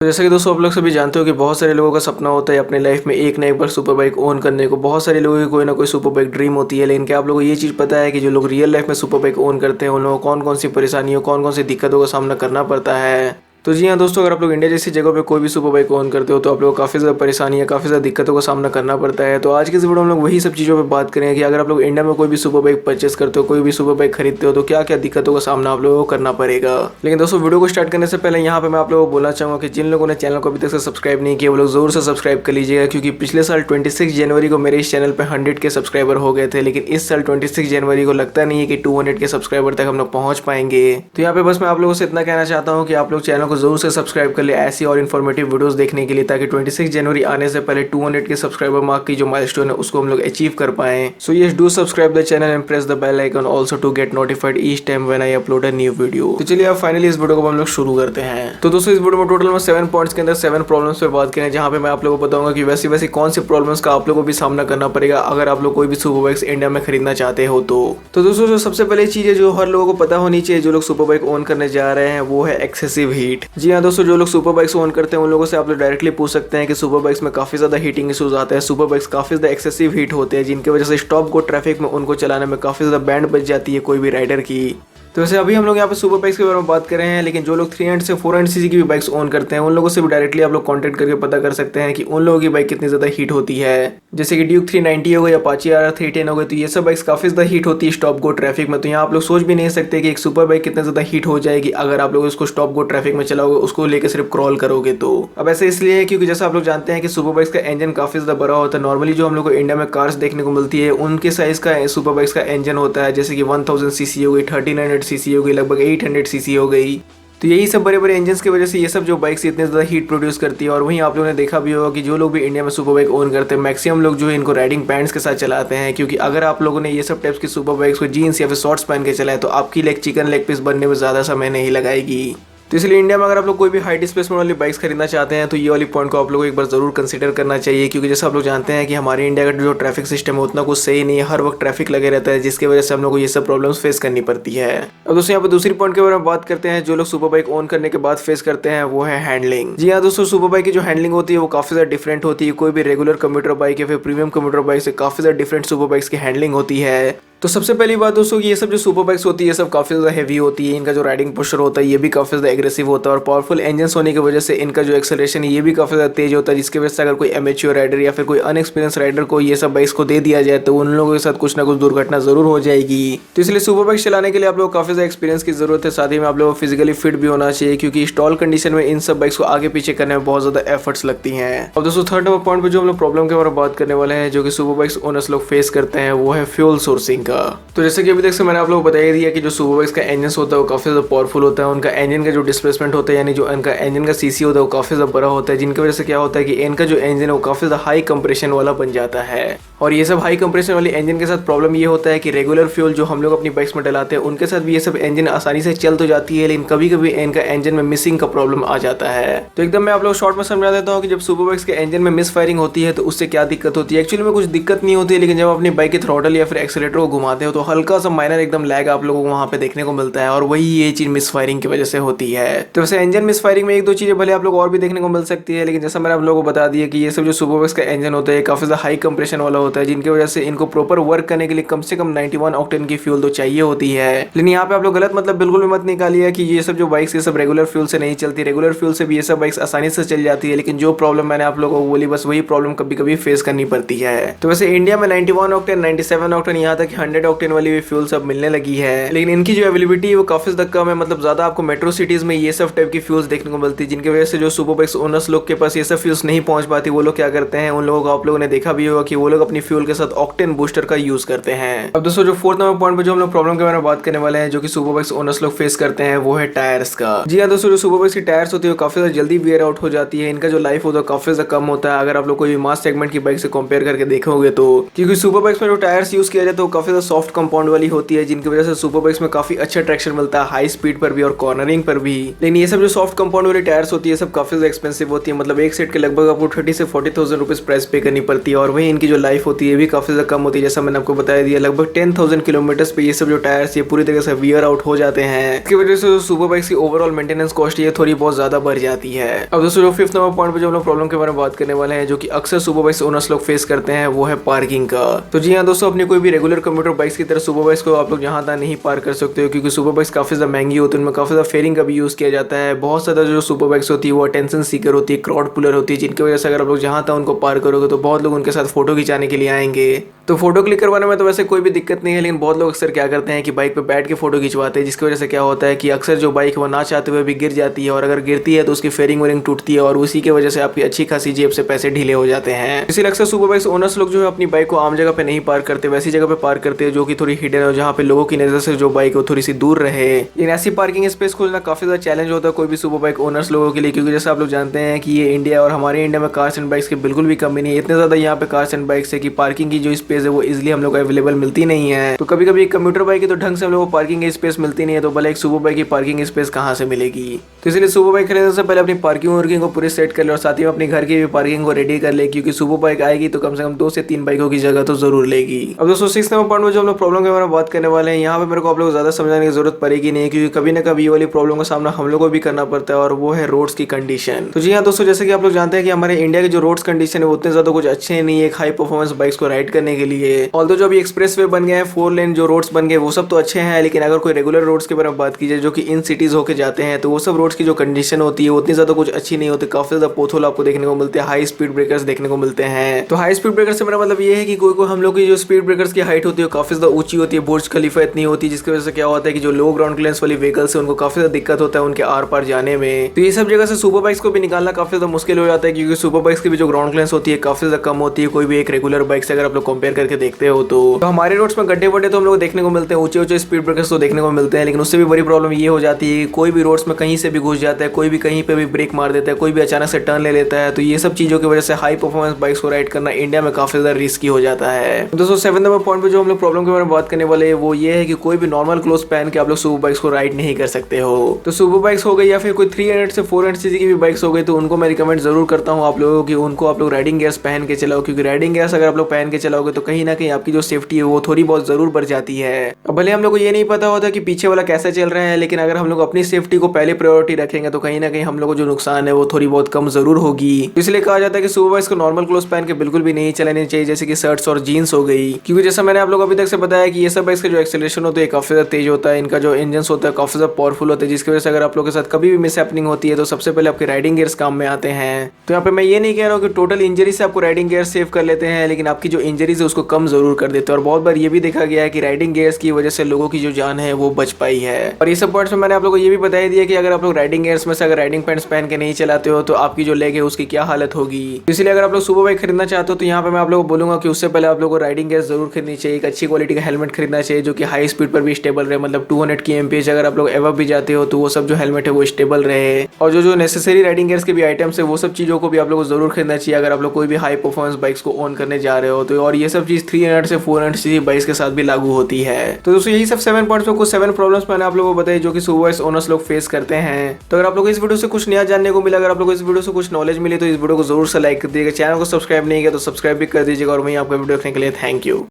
तो जैसा कि दोस्तों आप लोग सभी जानते हो कि बहुत सारे लोगों का सपना होता है अपने लाइफ में एक ना एक बार सुपर बाइक ओन करने को। बहुत सारे लोगों की कोई ना कोई सुपर बाइक ड्रीम होती है, लेकिन क्या आप लोगों को ये चीज़ पता है कि जो लोग रियल लाइफ में सुपर बाइक ओन करते हैं उन लोगों को कौन कौन सी परेशानियों कौन कौन सी दिक्कतों का सामना करना पड़ता है। तो जी हाँ दोस्तों, अगर आप लोग इंडिया जैसी जगह पे कोई भी सुपर बाइक ओन करते हो तो आप लोग को काफ़ी ज़्यादा परेशानियाँ काफ़ी ज़्यादा दिक्कतों का सामना करना पड़ता है। तो आज के इस वीडियो में हम लोग वही सब चीज़ों पे बात करेंगे कि अगर आप लोग इंडिया में कोई भी सुपर बाइक परचेस करते हो, कोई भी सुपर बाइक खरीदते हो तो क्या क्या दिक्कतों का सामना आप लोगों को करना पड़ेगा। लेकिन दोस्तों वीडियो को स्टार्ट करने से पहले यहाँ पे मैं आप लोगों को बोलना चाहूँगा कि जिन लोगों ने चैनल को अभी तक से सब्सक्राइब नहीं किया वो लोग जरूर से सब्सक्राइब कर लीजिएगा, क्योंकि पिछले साल 26 जनवरी को मेरे इस चैनल पे 100 के सब्सक्राइबर हो गए थे, लेकिन इस साल 26 जनवरी को लगता नहीं है कि 200 के सब्सक्राइबर तक हम लोग पहुंच पाएंगे। तो यहाँ पे बस मैं आप लोगों से इतना कहना चाहता हूँ कि आप लोग चैनल को जरूर से सब्सक्राइब कर ले ऐसी और इन्फॉर्मेटिव वीडियोस देखने के लिए, ताकि 26 जनवरी आने से पहले 200 के सब्सक्राइबर मार्क की जो माइलस्टोन है उसको हम लोग अचीव कर पाएं। So yes, do subscribe the channel and press the bell icon also to get notified each time when I upload a new video. तो चलिए अब फाइनली इस वीडियो को हम लोग शुरू करते हैं। तो दोस्तों इस वीडियो में टोटल में 7 पॉइंट्स के अंदर 7 प्रॉब्लम्स पे बात करें, जहां पे मैं आप लोगों को बताऊंगा कि वैसी वैसी कौन सी प्रॉब्लम्स का आप लोगों को भी सामना करना पड़ेगा अगर आप लोग कोई भी सुपर बाइक्स इंडिया में खरीदना चाहते हो। तो दोस्तों जो सबसे पहले चीज है जो हर लोगों को पता होनी चाहिए जो लोग सुपर बाइक ओन करने जा रहे हैं वो है एक्सेसिव हीट। जी हाँ दोस्तों, जो लोग सुपर बाइक्स ओन करते हैं उन लोगों से आप लोग डायरेक्टली पूछ सकते हैं कि सुपर बाइक्स में काफी ज्यादा हीटिंग इश्यूज आते हैं, सुपर बाइक्स काफी ज्यादा एक्सेसिव हीट होते हैं, जिनकी वजह से स्टॉप गो ट्रैफिक में उनको चलाने में काफी ज्यादा बैंड बच जाती है कोई भी राइडर की। तो वैसे अभी हम लोग यहाँ पे सुपर बाइक्स के बारे में बात कर रहे हैं, लेकिन जो लोग 300 से 400 सीसी की भी बाइक्स ओन करते हैं उन लोगों से भी डायरेक्टली आप लोग कांटेक्ट करके पता कर सकते हैं कि उन लोगों की बाइक कितनी ज्यादा हीट होती है। जैसे कि ड्यूक 390 हो गई, अपाची RR 310 हो गई, तो ये सब बाइक्स काफी ज्यादा हीट होती है स्टॉप गो ट्रैफिक में। तो यहाँ आप लोग सोच भी नहीं सकते कि एक सुपर बाइक कितना ज्यादा हीट हो जाएगी अगर आप लोग उसको स्टॉप गो ट्रैफिक में चलाओगे, उसको लेकर सिर्फ क्रॉल करोगे। तो अब ऐसे इसलिए है क्योंकि जैसा आप लोग जानते हैं कि सुपर बाइक्स का इंजन काफी ज्यादा बड़ा होता है। नॉर्मली जो हम लोग को इंडिया में कार्स देखने को मिलती है उनके साइज का सुपर बाइक्स का इंजन होता है, जैसे कि 1000 सीसी हो गई, 1300 सीसी हो गई, लगभग 800 सीसी हो गई। तो यही सब बड़े बड़े इंजन्स की वजह से ये सब जो बाइक्स इतने ज़्यादा हीट प्रोड्यूस करती है। और वहीं आप लोगों ने देखा भी होगा कि जो लोग भी इंडिया में सुपर बाइक ओन करते हैं मैक्सिमम लोग जो है इनको राइडिंग पैंट्स के साथ चलाते हैं, क्योंकि अगर आप लोगों ने ये सब टाइप्स की सुपर बाइक्स को जीन्स या फिर शॉर्ट्स पहन के चलाए तो आपकी लेग चिकन लेग पीस बनने में ज़्यादा समय नहीं लगाएगी। तो इसलिए इंडिया में अगर आप लोग कोई भी हाई डिस्प्लेसमेंट वाली बाइक्स खरीदना चाहते हैं तो ये वाली पॉइंट को आप लोगों को एक बार जरूर कंसीडर करना चाहिए, क्योंकि जैसे आप लोग जानते हैं कि हमारे इंडिया का जो ट्रैफिक सिस्टम है उतना कुछ सही नहीं है, हर वक्त ट्रैफिक लगे रहता है, जिसकी वजह से हम लोग को ये सब प्रॉब्लम्स फेस करनी पड़ती है। अब दोस्तों यहाँ पर दूसरी पॉइंट के बारे में बात करते हैं जो लोग सुपर बाइक ओन करने के बाद फेस करते हैं, वो है हैंडलिंग। जी हाँ दोस्तों, सुपर बाइक की जो हैंडलिंग होती है वो काफी ज्यादा डिफरेंट होती है। कोई भी रेगुलर कम्यूटर बाइक या फिर प्रीमियम कम्यूटर बाइक से काफी ज्यादा डिफरेंट सुपर बाइक्स की हैंडलिंग होती है। तो सबसे पहली बात दोस्तों कि ये सब जो सुपर बाइक्स होती है ये सब काफी ज्यादा हेवी होती है, इनका जो राइडिंग पोस्चर होता है ये भी काफी ज्यादा एग्रेसिव होता है, और पावरफुल इंजन्स होने की वजह से इनका जो एक्सेलरेशन है ये भी काफी ज्यादा तेज होता है, जिसकी वजह से अगर कोई एमेच्योर राइडर या फिर कोई अनएक्सपीरियंस राइडर को ये सब बाइक्स को दे दिया जाए तो उन लोगों के साथ कुछ ना कुछ दुर्घटना जरूर हो जाएगी। तो इसलिए सुपर बाइक चलाने के लिए आप लोग काफी ज्यादा एक्सपीरियंस की जरूरत है, साथ ही में आप लोगों को फिजिकली फिट भी होना चाहिए, क्योंकि स्टॉल कंडीशन में इन सब बाइक्स को आगे पीछे करने में बहुत ज्यादा एफर्ट्स लगती हैं। अब दोस्तों थर्ड नंबर पॉइंट पे जो हम लोग प्रॉब्लम के बारे में बात करने वाले हैं जो कि सुपर बाइक्स ओनर्स लोग फेस करते हैं वो है फ्यूल सोर्सिंग का। तो जैसे अभी तक से मैंने आप लोगों को बता ही दिया कि जो सुपर बाइक्स का इंजन होता है वो काफी ज्यादा पावरफुल होता है, उनका इंजन का जो डिस्प्लेसमेंट होता है यानी जो इनका इंजन का सीसी होता है वो काफी ज्यादा बड़ा होता है, जिनकी वजह से क्या होता है कि इनका जो इंजन है वो काफी ज्यादा हाई कंप्रेशन वाला बन जाता है। और ये सब हाई कंप्रेशन वाले इंजन के साथ प्रॉब्लम ये होता है कि रेगुलर फ्यूल जो हम लोग अपनी बाइक्स में डलाते हैं उनके साथ भी ये सब इंजन आसानी से चल तो जाती है, लेकिन कभी कभी इनका इंजन में मिसिंग का प्रॉब्लम आ जाता है। तो एकदम मैं आप लोग शॉर्ट में समझा देता हूँ कि जब सुपर बाइक्स के इंजन में मिस फायरिंग होती है तो उससे क्या दिक्कत होती है। एक्चुअली में कुछ दिक्कत नहीं होती है, लेकिन जब अपनी बाइक के थ्रॉटल या फिर एक्सीलेटर को घुमाते हो तो हल्का सा माइनर एकदम लैग आप लोगों को वहां पे देखने को मिलता है, और वही ये चीज मिस फायरिंग की वजह से होती है। तो वैसे इंजन मिस फायरिंग में एक दो चीजें भले आप लोग और भी देखने को मिल सकती है, लेकिन जैसा मैंने आप लोगों को बता दिया कि ये सब जो सुपर बाइक्स का इंजन होता है काफी ज्यादा हाई कंप्रेशन वाला होता है, जिनकी वजह से इनको प्रॉपर वर्क करने के लिए कम से कम 91 ऑक्टेन की फ्यूल तो चाहिए होती है। लेकिन यहाँ पे आप लोग गलत मतलब बिल्कुल भी मत निकालिए कि ये सब जो बाइक्स ये सब रेगुलर फ्यूल से नहीं चलती, रेगुलर फ्यूल से भी ये सब बाइक्स आसानी से चल जाती है, लेकिन जो प्रॉब्लम मैंने आप लोगों को बोली बस वही प्रॉब्लम कभी कभी फेस करनी पड़ती है। तो वैसे इंडिया में 91 ऑक्टेन 97 ऑक्टेन यहाँ तक 100 ऑक्टेन वाली भी फ्यूल सब मिलने लगी है, लेकिन इनकी जो अवेलेबिलिटी है वो काफी ज्यादा कम है। मतलब ज्यादा आपको मेट्रो सिटीज में ये सब टाइप की फ्यूल्स देखने को मिलती है, जिनकी वजह से जो सुपर बाइक्स ओनर्स लोग के पास ये सब फ्यूल्स नहीं पहुंच पाती, वो लोग क्या करते हैं उन लोगों को आप लोगों ने देखा भी होगा कि वो लोग अपनी फ्यूल के साथ ऑक्टेन बूस्टर का यूज करते हैं। अब दोस्तों जो फोर्थ नंबर पॉइंट पे जो हम लोग प्रॉब्लम के बारे में बात करने वाले हैं जो कि सुपर बाइक्स ओनर्स लोग फेस करते हैं वो है टायर्स का। जी हाँ दोस्तों, जो सुपर बाइक्स की टायर्स होती है काफी ज्यादा जल्दी वेयर आउट हो जाती है, इनका जो लाइफ होता है काफी ज्यादा कम होता है अगर आप लोग कोई भी मास सेगमेंट की बाइक से कंपेयर करके देखोगे तो, क्योंकि सुपर बाइक्स में जो टायर्स यूज किया जाता है वो काफी ज़्यादा सॉफ्ट कंपाउंड वाली होती है, जिनकी वजह से सुपर बाइक्स में काफी अच्छा ट्रैक्शन मिलता है हाई स्पीड पर भी और कॉर्नरिंग पर भी। लेकिन ये सब जो सॉफ्ट कंपाउंड वाली टायर्स होती है सब काफी ज्यादा एक्सपेंसिव होती है, मतलब एक सेट के लगभग आपको 30 से 40,000 रुपीज प्राइस पे करनी पड़ती है। और वही इनकी जो लाइफ होती है भी काफी ज्यादा कम होती है, जैसा मैंने आपको बताया दिया लगभग 10,000 किलोमीटर पे ये सब जो टायर्स ये पूरी तरह से वियर आउट हो जाते हैं। इसकी वजह से सुपर बाइक्स की ओवरऑल मेंटेनेंस कॉस्ट ये थोड़ी बहुत ज्यादा बढ़ जाती है। अब दोस्तों जो 5th नंबर पॉइंट पे जो हम लोग प्रॉब्लम के बारे में बात करने वाले हैं, जो कि अक्सर सुपर बाइक्स ओनर्स लोग फेस करते हैं, वो है पार्किंग का। तो जी हाँ दोस्तों, अपनी कोई भी रेगुलर कंप्यूटर बाइक्स की तरह सुपर बाइक्स को आप लोग जहां तक नहीं पार्क कर सकते हो, क्योंकि सुपर बाइक्स काफी ज्यादा महंगी होती है, उनमें काफी ज्यादा फेयरिंग का भी यूज किया जाता है। बहुत ज्यादा जो सुपर बाइक्स होती है वो अटेंशन सीकर होती है, क्राउड पुलर होती है, जिनकी वजह से अगर आप लोग जहां तक उनको पार्क करोगे तो बहुत लोग उनके साथ फोटो खिंचाने के लिए आएंगे। तो फोटो क्लिक करवाने में तो वैसे कोई भी दिक्कत नहीं है, लेकिन बहुत लोग अक्सर क्या करते हैं कि बाइक पे बैठ के फोटो खिंचवाते हैं, जिसकी वजह से क्या होता है कि अक्सर जो बाइक वो ना चाहते हुए भी गिर जाती है, और अगर गिरती है तो उसकी फेयरिंग वेयरिंग टूटती है, और उसी की वजह से आपकी अच्छी खासी जेब से पैसे ढीले हो जाते हैं। इसलिए अक्सर सुपर बाइक्स ओनर्स लोग जो है अपनी बाइक को आम जगह पे नहीं पार्क करते, वैसी जगह पे पार्क करते हैं जो कि थोड़ी हिडन हो, जहाँ पे लोगों की नजर से जो बाइक हो थोड़ी सी दूर रहे। लेकिन ऐसी पार्किंग स्पेस खोजना काफी ज्यादा चैलेंज होता है कोई भी सुपर बाइक ओनर्स लोगों के लिए, क्योंकि जैसे आप लोग जानते हैं कि ये इंडिया और हमारे इंडिया में कार्स एंड बाइक्स की बिल्कुल भी कमी नहीं है। इतने ज्यादा यहाँ पे कार्स एंड बाइक्स है कि पार्किंग की जो स्पेस है वो इजिली हम लोग अवेलेबल मिलती नहीं है। तो कभी कभी एक कंप्यूटर बाइक की तो ढंग से हम लोग को पार्किंग की स्पेस मिलती नहीं है, तो भले एक सुपर बाइक की पार्किंग स्पेस कहाँ से मिलेगी। तो इसलिए सुपर बाइक खरीदने से पहले अपनी पार्किंग वार्किंग को पूरी सेट कर ले, और साथ ही में अपनी घर की भी पार्किंग को रेडी कर ले, क्योंकि सुपर बाइक आएगी तो कम से कम 2 से 3 बाइकों की जगह तो जरूर लेगी। अब दोस्तों 6th नंबर पॉइंट में जो हम लोग प्रॉब्लम के बारे में बात करने वाले हैं, यहाँ पे मेरे को आप लोग ज्यादा समझाने की जरूरत पड़ेगी नहीं, क्योंकि कभी ना कभी ये वाली प्रॉब्लम का सामना हम लोग को भी करना पड़ता है, और वो है रोड्स की कंडीशन। तो जी हाँ दोस्तों, जैसे कि आप लोग जानते हैं कि हमारे इंडिया के जो रोड्स कंडीशन है वो उतने ज्यादा कुछ अच्छे नहीं है हाई परफॉर्मेंस बाइक्स को राइड करने के लिए। ऑल्दो जो अभी एक्सप्रेस वे बन गए हैं, 4 लेन जो रोड्स बन गए वो सब तो अच्छे हैं, लेकिन अगर कोई रेगुलर रोड्स के बारे में बात की जाए जो कि इन सिटीज होकर जाते हैं, तो वो सब रोड्स की जो कंडीशन होती है उतनी ज्यादा कुछ अच्छी नहीं होती। काफी ज्यादा पोथोल आपको देखने को मिलते हैं, हाई स्पीड ब्रेकर्स देखने को मिलते हैं। तो हाई स्पीड ब्रेकर से मेरा मतलब ये है कि कोई हम लोग की जो स्पीड ब्रेकर्स की हाइट होती है काफी ज्यादा ऊंची होती है, बुर्ज खलीफा इतनी होती है, जिसकी वजह से क्या होता है कि जो लो ग्राउंड क्लियरेंस वाली व्हीकल्स है उनको काफी ज्यादा दिक्कत होता है उनके आर पार जाने में। तो ये सब जगह से सुपर बाइक्स को भी निकालना काफी ज्यादा मुश्किल हो जाता है, क्योंकि सुपर बाइक्स की भी जो ग्राउंड क्लियरेंस होती है काफी ज्यादा कम होती है कोई भी एक रेगुलर बाइक से अगर आप लोग कंपेयर करके देखते हो। तो हमारे रोड्स में गड्ढे वड्ढे तो हम लोग देखने को मिलते हैं, ऊंचे ऊंचे स्पीड ब्रेकर्स तो देखने को मिलते हैं, लेकिन उससे भी बड़ी प्रॉब्लम ये हो जाती है कि कोई भी रोड्स में कहीं से भी घुस जाता है, कोई भी कहीं पे भी ब्रेक मार देता है, कोई भी अचानक से टर्न ले लेता है। तो ये सब चीजों की वजह से हाई परफॉर्मेंस बाइक्स को राइड करना इंडिया में काफी ज्यादा रिस्की हो जाता है। दोस्तों 7th नंबर पॉइंट पे जो हम लोग प्रॉब्लम के बारे में बात करने वाले हैं वो ये है कि कोई भी नॉर्मल क्लोथ पहन के आप लोग सुपर बाइक्स को राइड नहीं कर सकते हो। तो सुपर बाइक्स हो गई या फिर कोई 300 से 400 सीसी की भी बाइक्स हो गई, तो उनको मैं रिकमेंड जरूर करता हूँ आप लोगों की उनको आप लोग राइडिंग गियर्स पहन के चलाओ, क्योंकि राइडिंग गियर्स अगर आप लोग पहन के चलाओगे तो कहीं ना कहीं आपकी जो सेफ्टी है वो थोड़ी बहुत जरूर बढ़ जाती है। अब भले हम लोग को ये नहीं पता होता कि पीछे वाला कैसा चल रहा है, लेकिन अगर हम लोग अपनी सेफ्टी को पहले प्रायोरिटी रखेंगे तो कहीं ना कहीं हम लोग को जो नुकसान है वो थोड़ी बहुत कम जरूर होगी। इसलिए कहा जाता है कि सुपर बाइक्स को नॉर्मल क्लोथ पहन के बिल्कुल भी नहीं चलानी चाहिए, जैसे कि शर्ट्स और जीन्स हो गई, क्योंकि जैसा मैंने आप लोग अभी तक से बताया कि ये सब बाइक्स का जो एक्सेलरेशन होता है काफी ज्यादा तेज होता है, इनका जो इंजन होता है काफी ज्यादा पावरफुल होता है, जिसकी वजह से अगर आप लोग के साथ कभी भी मिस हैपनिंग होती है तो सबसे पहले आपके राइडिंग गियर्स काम में आते हैं। तो यहाँ पे मैं ये नहीं कह रहा हूँ कि टोटल इंजरी से आपको राइडिंग गियर्स सेव कर लेते हैं, लेकिन आपकी जो इंजरीज है उसको कम जरूर कर देते हैं। और बहुत बार ये भी देखा गया है कि राइडिंग गियर्स की वजह से लोगों की जो जान है वो बच पाई है। और ये सब पॉइंट्स में मैंने आप लोगों को ये भी बता दिया कि अगर आप लोग राइडिंग गियर्स में से अगर राइडिंग पैंट्स पहन के नहीं चलाते हो तो आपकी जो लेग है उसकी क्या हालत होगी। इसलिए अगर आप लोग सुपर बाइक खरीदना चाहते हो तो यहाँ पे मैं आप लोगों को बोलूंगा कि उससे पहले आप लोगों को राइडिंग गियर्स जरूर खरीदनी चाहिए, एक अच्छी क्वालिटी का हेलमेट खरीदना चाहिए जो कि हाई स्पीड पर भी स्टेबल रहे, मतलब 200 की एमपीएच अगर आप लोग एवब भी जाते हो तो वो सब जो हेलमेट है वो स्टेबल रहे। और जो नेसेसरी राइडिंग गियर्स के भी आइटम्स है वो सब चीजों को भी आप लोग को जरूर खरीदना चाहिए अगर आप लोग कोई भी हाई परफॉर्मेंस बाइक्स को ओन करने जा रहे हो तो। और ये सब चीज 300 से 400 सीसी बाइक्स के साथ भी लागू होती है। तो दोस्तों यही सब 7 पॉइंट्स में कुछ 7 प्रॉब्लम्स मैंने आप लोगों को बताई जो कि सुपर बाइक्स ओनर्स लोग फेस करते हैं। तो अगर आप लोग इस वीडियो से कुछ नया जानने को मिला, अगर आप लोग इस वीडियो से कुछ नॉलेज मिली तो इस वीडियो को जरूर से लाइक कर दीजिएगा, चैनल को सब्सक्राइब नहीं किया तो सब्सक्राइब भी कर दीजिएगा। और वहीं आपका वीडियो देखने के लिए थैंक यू।